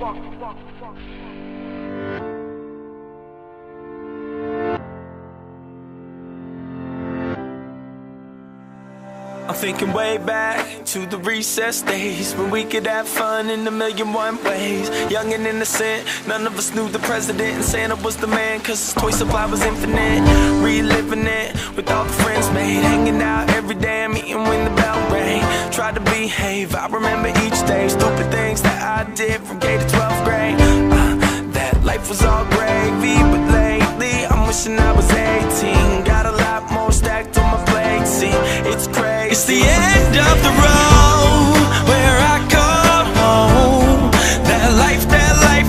I'm thinking way back to the recess days when we could have fun in a million one ways. Young and innocent, none of us knew the president, and Santa was the man, cause his toy supply was infinite. Reliving it with all the friends made, hanging out every day and meeting when the bell rang. Tried to behave, I remember each day, stupid things that I did from K to 12th grade. That life was all gravy, but lately I'm wishing I was 18. Got a lot more stacked on my plate, see, it's crazy. It's the end of the road where I call home. That life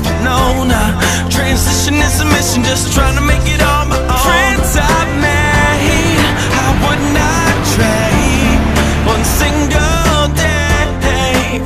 you know now. Transition is a mission, just trying to make it on my own. Friends I've made, I would not trade one single day.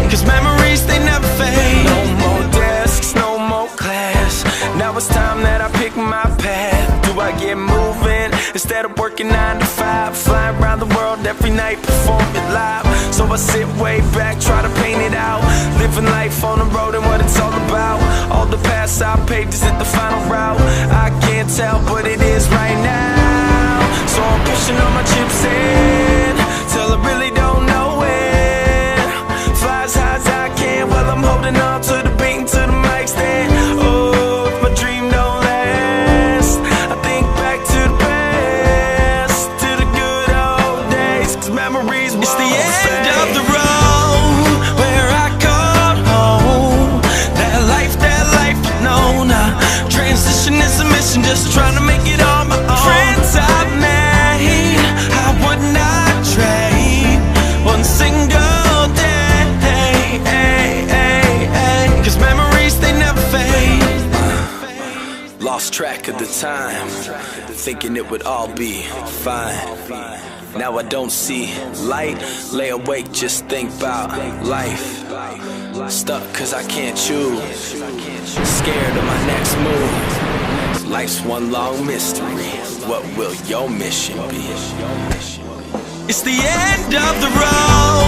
Cause memories, they never fade. No more desks, no more class. Now it's time that I pick my path. Do I get moving instead of working 9 to 5? Fly around the world every night, perform it live. So I sit way back, try to paint it out. Living life on the road and what it's all about. All the paths I paved, is it the final route? I can't tell, but it is right now. So I'm pushing all my chips in till I really don't know when. Fly as high as I can while I'm holding on to the beat and to the mic stand. Oh, if my dream don't last, I think back to the past, to the good old days, cause memories won't fade. It's the end of the road where I call home. That life you know now. Transition is a mission, just trying to make it on my own. Friends I've made, I would not trade one single day. Cause memories, they never fade. Lost track of the time, thinking it would all be fine. Now I don't see light, lay awake, just think about life. Stuck cause I can't choose, scared of my next move. Life's one long mystery, what will your mission be? It's the end of the road